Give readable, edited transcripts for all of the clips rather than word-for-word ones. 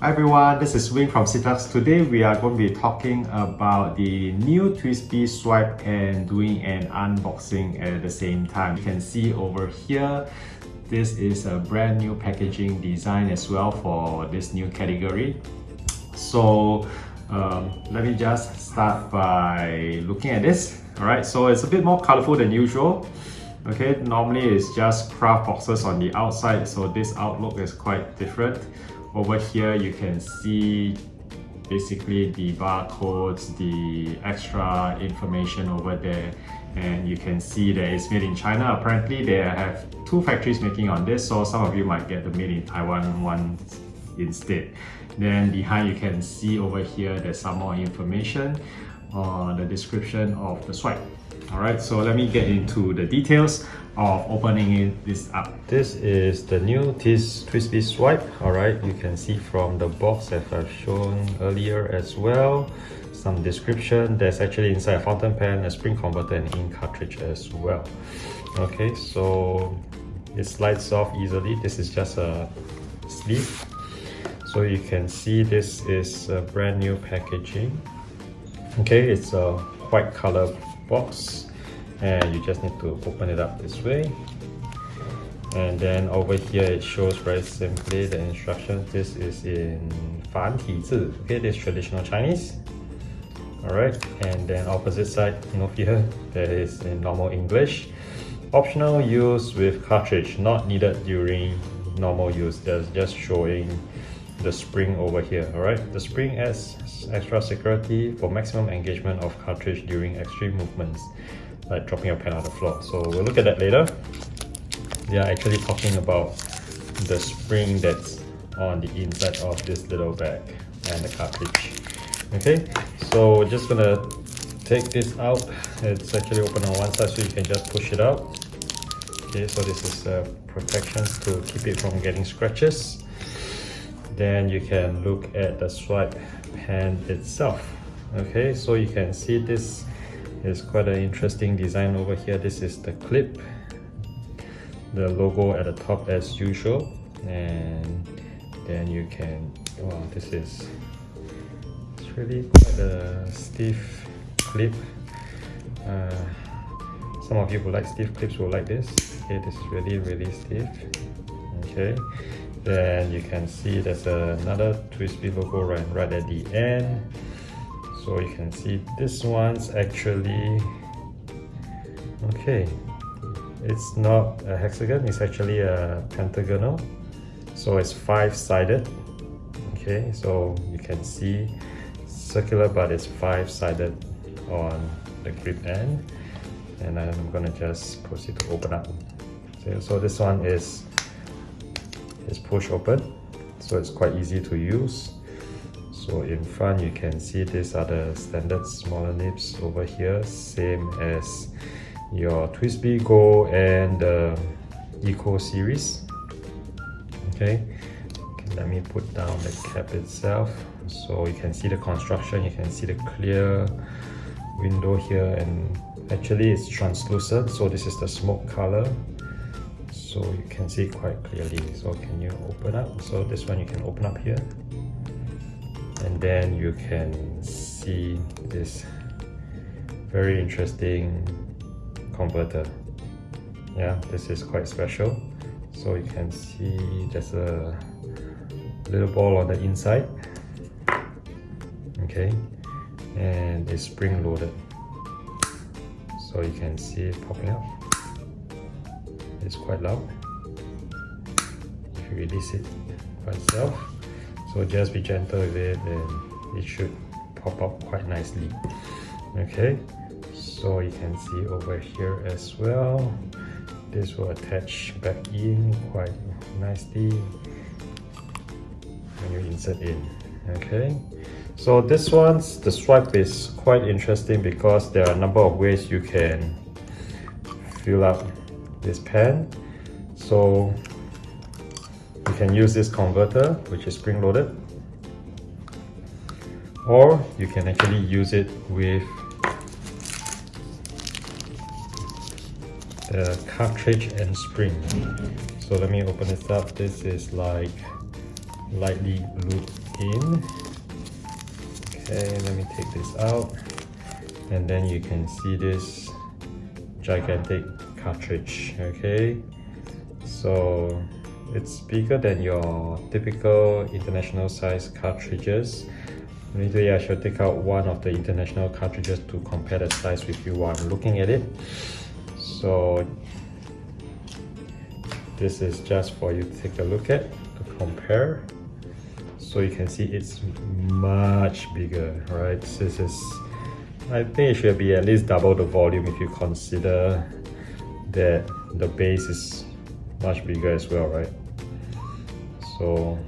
Hi everyone, this is Wing from Cityluxe. Today we are going to be talking about the new Twsbi Swipe and doing an unboxing at the same time. You can see over here, this is a brand new packaging design as well for this new category. So let me just start by looking at this. Alright, so it's a bit more colorful than usual. Okay, normally it's just craft boxes on the outside, so this outlook is quite different. Over here you can see basically the barcodes, the extra information over there, and you can see that it's made in China. Apparently they have two factories making on this, so some of you might get the made in Taiwan one instead. Then behind you can see over here there's some more information on the description of the swipe. Alright, so let me get into the details of opening this up. This is the new Twsbi Swipe. Alright, you can see from the box that I've shown earlier as well. Some description. There's actually inside a fountain pen, a spring converter, and ink cartridge as well. Okay, so it slides off easily. This is just a sleeve. So you can see this is a brand new packaging. Okay, it's a white color box, and you just need to open it up this way, and then over here it shows very simply the instructions. This is in 繁体字. Okay, this is traditional Chinese. Alright, and then opposite side, note here, that is in normal English. Optional use with cartridge, not needed during normal use. That's just showing the spring over here. Alright, the spring adds extra security for maximum engagement of cartridge during extreme movements, like dropping your pen on the floor. So we'll look at that later. They are actually talking about the spring that's on the inside of this little bag and the cartridge. Okay, so we're just gonna take this out. It's actually open on one side, so you can just push it out. Okay, so this is protection to keep it from getting scratches. Then you can look at the swipe pen itself. Okay, so you can see this is quite an interesting design over here. This is the clip, the logo at the top as usual, and then you can, wow, this is, it's really quite a stiff clip. Some of you who like stiff clips will like this. Okay, this is really stiff. Okay, then you can see there's another Twsbi logo right at the end. So you can see this one's actually, okay, it's not a hexagon, it's actually a pentagonal. So it's 5-sided. Okay, so you can see circular, but it's 5-sided on the grip end. And I'm gonna just proceed to open up. So this one is push open, so it's quite easy to use. So in front you can see these are the standard smaller nibs over here, same as your Twsbi Go and the Eco series. Okay, let me put down the cap itself, so you can see the construction, you can see the clear window here, and actually it's translucent, so this is the smoke color. So you can see quite clearly. So can you open up? So this one you can open up here, and then you can see this very interesting converter. Yeah, this is quite special. So you can see there's a little ball on the inside. Okay, and it's spring loaded. So you can see it popping up. It's quite loud if you release it by itself, so just be gentle with it and it should pop up quite nicely. Okay, so you can see over here as well, this will attach back in quite nicely when you insert in. Okay, so this one's, the swipe is quite interesting because there are a number of ways you can fill up this pen. So you can use this converter, which is spring loaded, or you can actually use it with the cartridge and spring. So let me open this up. This is like lightly lubed in. Okay, let me take this out, and then you can see this gigantic cartridge. Okay, so it's bigger than your typical international size cartridges. Maybe I should take out one of the international cartridges to compare the size with you while I'm looking at it. So this is just for you to take a look at, to compare. So you can see it's much bigger, right? This is, I think it should be at least double the volume if you consider that the base is much bigger as well, right? So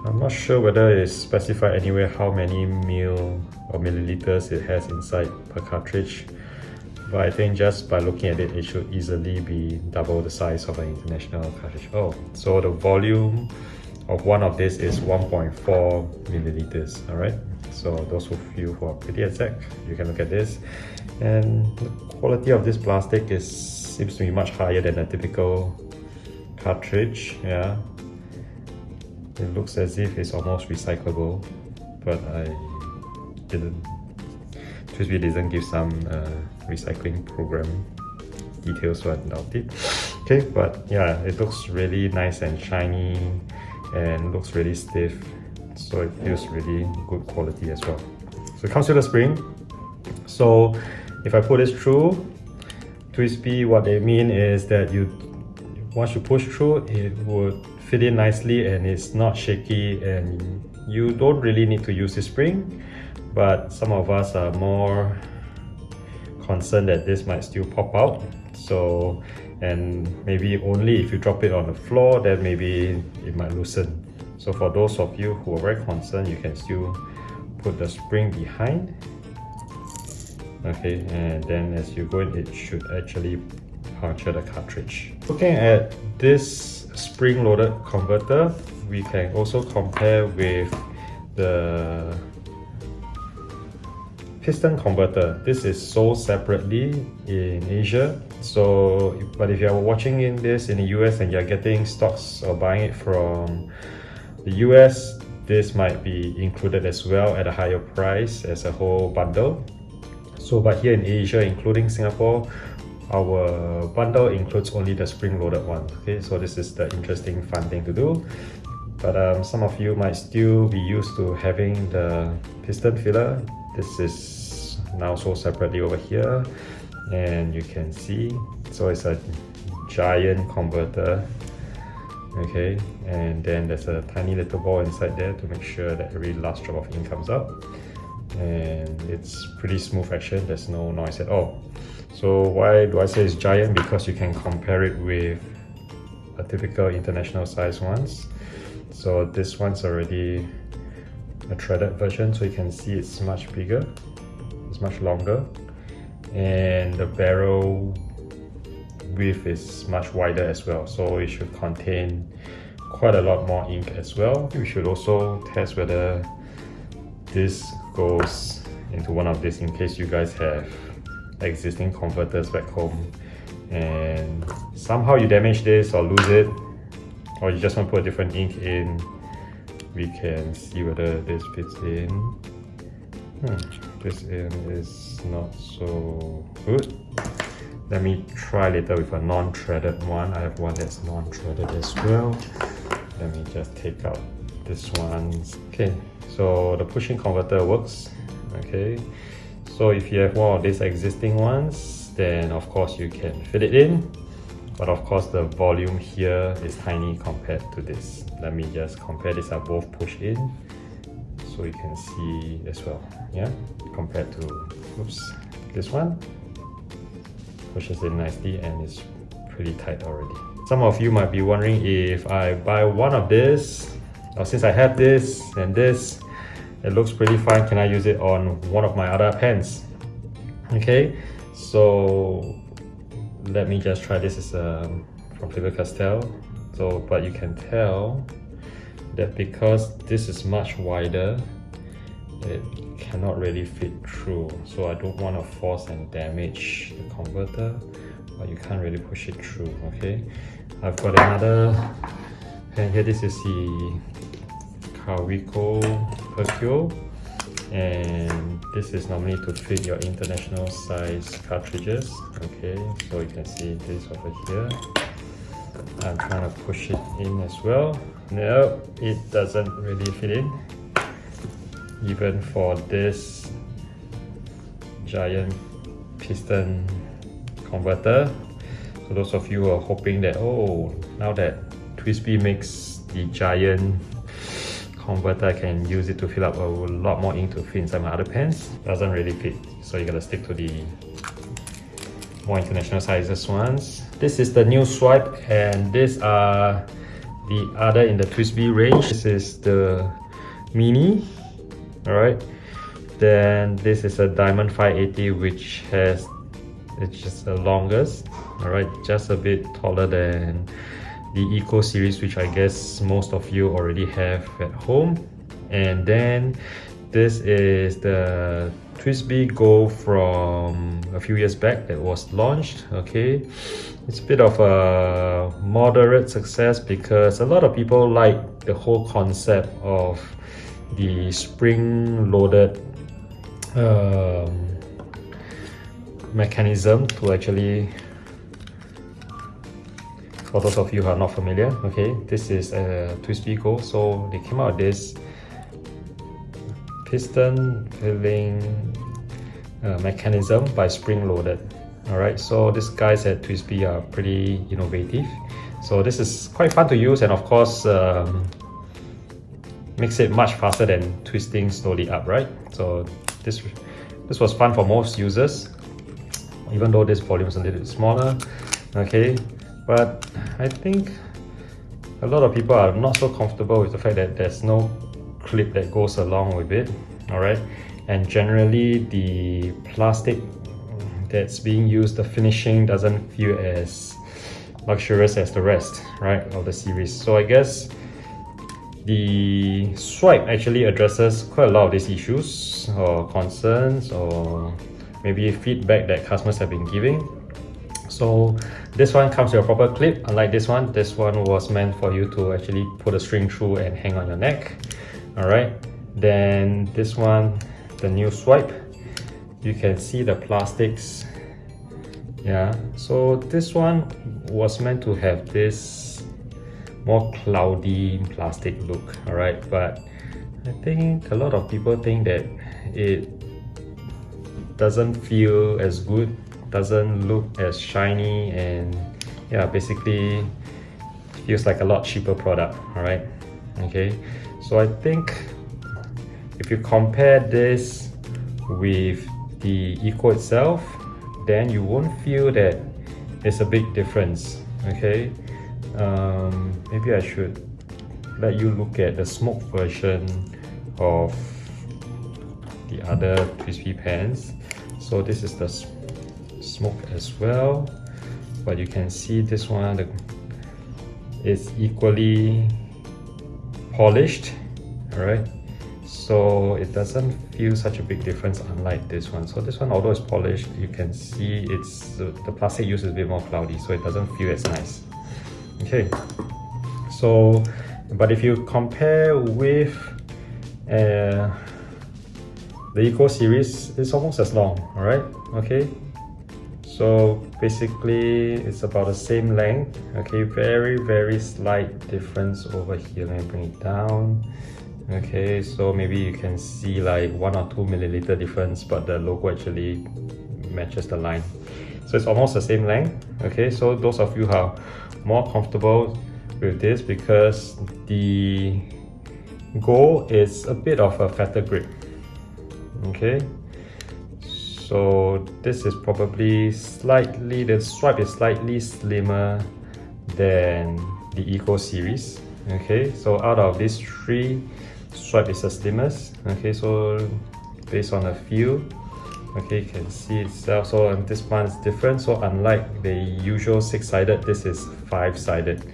I'm not sure whether it's specified anywhere how many mil or milliliters it has inside per cartridge, but I think just by looking at it, it should easily be double the size of an international cartridge. Oh, so the volume of one of this is 1.4 milliliters. All right, so those of you who are pretty exact, you can look at this, and the quality of this plastic seems to be much higher than a typical cartridge. Yeah, it looks as if it's almost recyclable, but I didn't. Twsbi doesn't give some recycling program details, so I doubt it. Okay, but yeah, it looks really nice and shiny and looks really stiff, so it feels really good quality as well. So it comes with a spring. So if I put this through, Twsbi, what they mean is that once you push through, it would fit in nicely and it's not shaky, and you don't really need to use the spring. But some of us are more concerned that this might still pop out. So, and maybe only if you drop it on the floor, then maybe it might loosen. So for those of you who are very concerned, you can still put the spring behind. Okay, and then as you go in, it should actually puncture the cartridge. Looking at this spring-loaded converter, we can also compare with the piston converter. This is sold separately in Asia. So, but if you're watching this in the US and you're getting stocks or buying it from the US, this might be included as well at a higher price as a whole bundle. So, but here in Asia, including Singapore, our bundle includes only the spring-loaded one. Okay, so this is the interesting, fun thing to do. But some of you might still be used to having the piston filler. This is now sold separately over here, and you can see, so it's a giant converter. Okay, and then there's a tiny little ball inside there to make sure that every last drop of ink comes out, and it's pretty smooth action. There's no noise at all. So why do I say it's giant? Because you can compare it with a typical international size ones. So this one's already a threaded version, so you can see it's much bigger, it's much longer, and the barrel width is much wider as well, so it should contain quite a lot more ink as well. We should also test whether this goes into one of these in case you guys have existing converters back home and somehow you damage this or lose it, or you just want to put a different ink in. We can see whether this fits in. This in is not so good. Let me try later with a non-threaded one. I have one that's non-threaded as well. Let me just take out this one. Okay, so the pushing converter works. Okay, so if you have one of these existing ones, then of course you can fit it in. But of course the volume here is tiny compared to this. Let me just compare these are both push in, so you can see as well, yeah, compared to, this one pushes in nicely and is pretty tight already. Some of you might be wondering, if I buy one of this, or since I have this and this, it looks pretty fine, can I use it on one of my other pens? Okay, so let me just try. This is from Faber-Castell. So, but you can tell that because this is much wider, it cannot really fit through. So I don't want to force and damage the converter, but you can't really push it through. Okay, I've got another pen here. This is the Kawico Percule, and this is normally to fit your international size cartridges. Okay, so you can see this over here. I'm trying to push it in as well. No, it doesn't really fit in, even for this giant piston converter. So those of you who are hoping that, oh, now that Twsbi makes the giant converter, I can use it to fill up a lot more ink to fit inside my other pens, doesn't really fit. So you gotta stick to the more international sizes ones. This is the new Swipe, and these are the other in the Twsbi range. This is the Mini, alright. Then this is a Diamond 580, which has, it's just the longest, alright, just a bit taller than the Eco series, which I guess most of you already have at home. And then this is the Twsbi Go from a few years back that was launched. Okay, it's a bit of a moderate success because a lot of people like the whole concept of the spring-loaded mechanism to actually, for those of you who are not familiar, okay, this is a Twsbi Go. So they came out with this piston filling mechanism by spring-loaded. Alright, so these guys at Twsbi are pretty innovative. So this is quite fun to use, and of course makes it much faster than twisting slowly up, right? So this was fun for most users, even though this volume is a little bit smaller. Okay, but I think a lot of people are not so comfortable with the fact that there's no clip that goes along with it. Alright, and generally the plastic that's being used, the finishing doesn't feel as luxurious as the rest, right, of the series. So I guess the Swipe actually addresses quite a lot of these issues or concerns, or maybe feedback that customers have been giving. So this one comes with a proper clip, unlike this one. This one was meant for you to actually put a string through and hang on your neck. Alright, then this one, the new Swipe, you can see the plastics. Yeah, so this one was meant to have this more cloudy plastic look, alright, but I think a lot of people think that it doesn't feel as good, doesn't look as shiny, and yeah, basically feels like a lot cheaper product. Alright, okay, so I think if you compare this with the Eco itself, then you won't feel that it's a big difference. Okay, maybe I should let you look at the smoke version of the other Twsbi pens. So this is the smoke as well, but you can see this one is equally polished. All right, so it doesn't feel such a big difference, unlike this one. So this one, although it's polished, you can see it's the plastic used is a bit more cloudy, so it doesn't feel as nice. Okay, so but if you compare with the Eco series, it's almost as long. All right, okay, so basically it's about the same length. Okay, very slight difference over here. Let me bring it down. Okay, so maybe you can see like 1 or 2 milliliter difference, but the logo actually matches the line, so it's almost the same length. Okay, so those of you who are more comfortable with this, because the Go is a bit of a fatter grip. Okay, so this is probably slightly, the Swipe is slightly slimmer than the Eco series. Okay, so out of these three, Swipe is the slimmest. Okay, so based on the feel, okay, you can see itself. So this one is different. So unlike the usual 6-sided, this is 5-sided.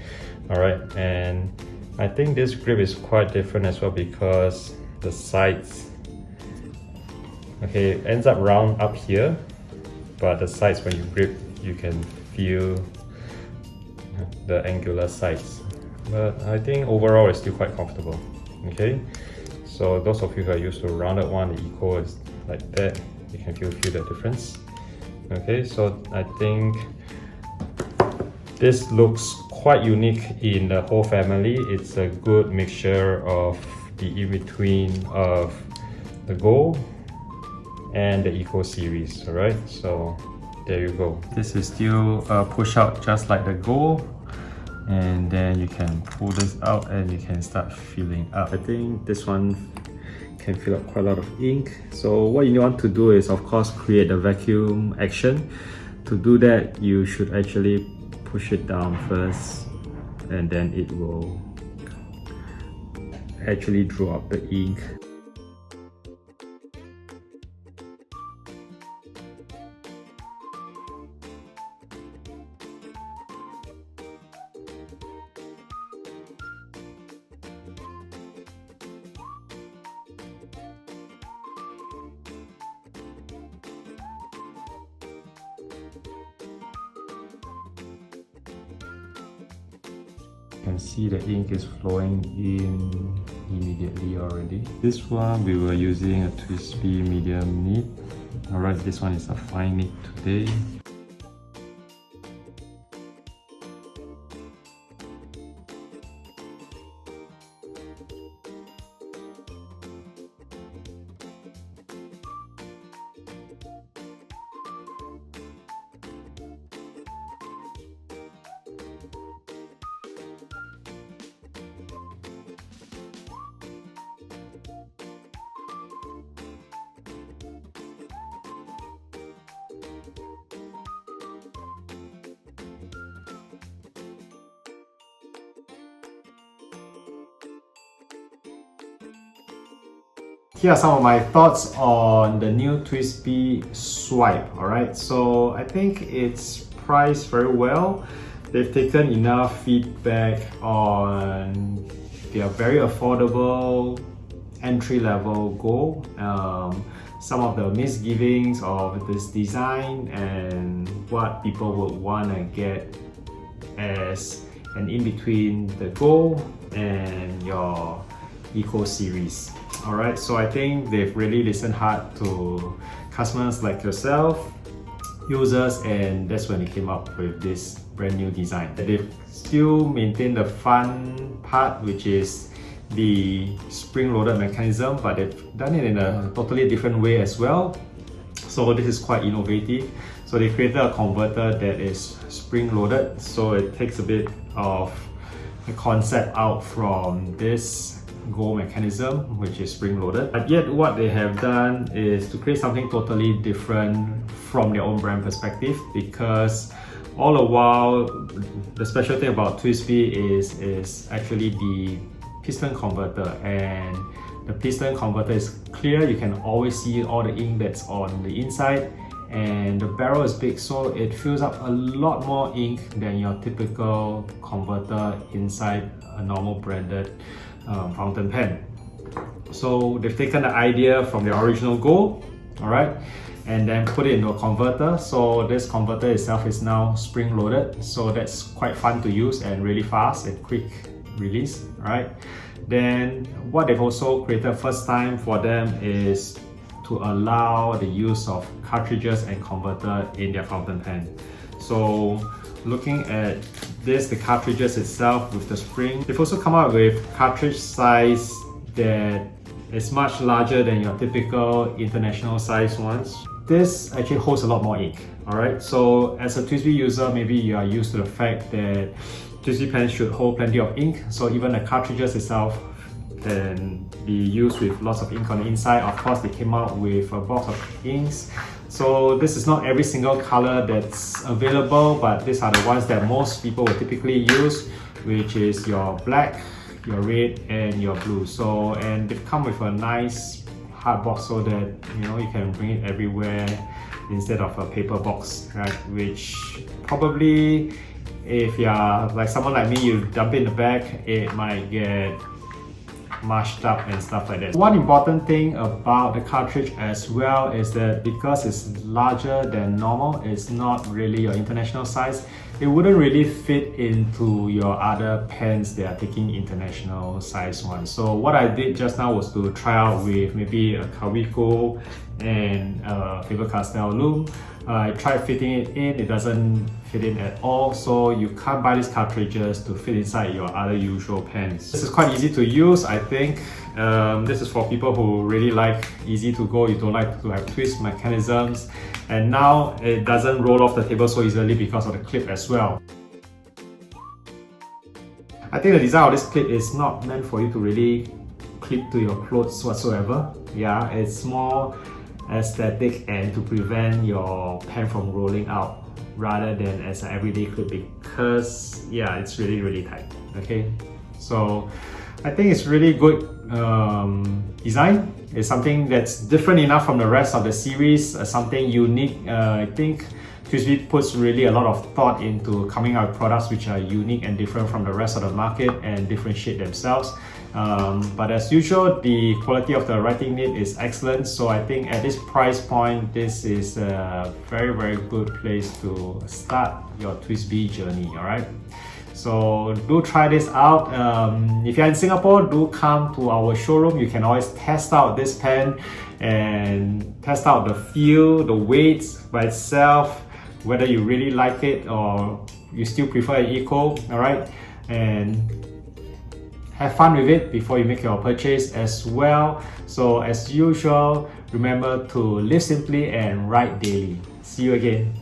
All right, and I think this grip is quite different as well, because the sides, okay, it ends up round up here, but the sides, when you grip, you can feel the angular sides. But I think overall it's still quite comfortable. Okay, so those of you who are used to rounded one, the Eco is like that. You can feel the difference. Okay, so I think this looks quite unique in the whole family. It's a good mixture of the in-between of the Go and the Eco series. Alright, so there you go. This is still push out just like the Go, and then you can pull this out and you can start filling up. I think this one can fill up quite a lot of ink. So what you want to do is, of course, create a vacuum action. To do that, you should actually push it down first, and then it will actually draw up the ink. You can see the ink is flowing in immediately already. This one we were using a Twsbi medium nib. Alright, this one is a fine nib today. Here are some of my thoughts on the new Twsbi Swipe. Alright, so I think it's priced very well. They've taken enough feedback on their very affordable entry-level Go, some of the misgivings of this design, and what people would want to get as an in-between the Go and your Eco series. Alright, so I think they've really listened hard to customers like yourself, users, and that's when they came up with this brand new design. They've still maintained the fun part, which is the spring-loaded mechanism, but they've done it in a totally different way as well. So this is quite innovative. So they created a converter that is spring-loaded, so it takes a bit of the concept out from this Go mechanism, which is spring-loaded. But yet what they have done is to create something totally different from their own brand perspective, because all the while the special thing about Twsbi is actually the piston converter, and the piston converter is clear. You can always see all the ink that's on the inside, and the barrel is big, so it fills up a lot more ink than your typical converter inside a normal branded fountain pen. So they've taken the idea from the original Go, alright, and then put it into a converter. So this converter itself is now spring-loaded, so that's quite fun to use and really fast and quick release, right? Then what they've also created first time for them is to allow the use of cartridges and converter in their fountain pen. So looking at this, the cartridges itself with the spring, they've also come out with cartridge size that is much larger than your typical international size ones. This actually holds a lot more ink. Alright, so as a Twsbi user, maybe you are used to the fact that Twsbi pens should hold plenty of ink, so even the cartridges itself can be used with lots of ink on the inside. Of course, they came out with a box of inks. So this is not every single color that's available, but these are the ones that most people will typically use, which is your black, your red, and your blue. So, and they've come with a nice hard box so that you can bring it everywhere instead of a paper box, right? Which probably, if you're like someone like me, you dump it in the bag, it might get mashed up and stuff like that. One important thing about the cartridge as well is that because it's larger than normal, it's not really your international size, it wouldn't really fit into your other pens that are taking international size ones. So what I did just now was to try out with maybe a Kaweco and a Faber-Castell loom. I tried fitting it in, it doesn't fit in at all, so you can't buy these cartridges to fit inside your other usual pens. This is quite easy to use, I think. This is for people who really like easy to go, you don't like to have twist mechanisms, and now it doesn't roll off the table so easily because of the clip as well. I think the design of this clip is not meant for you to really clip to your clothes whatsoever. Yeah, it's more aesthetic and to prevent your pen from rolling out rather than as an everyday clip, because yeah, it's really tight. Okay, so I think it's really good design. It's something that's different enough from the rest of the series, something unique. I think Twsbi puts really a lot of thought into coming out with products which are unique and different from the rest of the market and differentiate themselves. But as usual, the quality of the writing nib is excellent, so I think at this price point, this is a very good place to start your Twsbi journey. Alright, so do try this out. If you're in Singapore, do come to our showroom. You can always test out this pen and test out the feel, the weight by itself, whether you really like it or you still prefer an eco. Alright, and have fun with it before you make your purchase as well. So as usual, remember to live simply and write daily. See you again.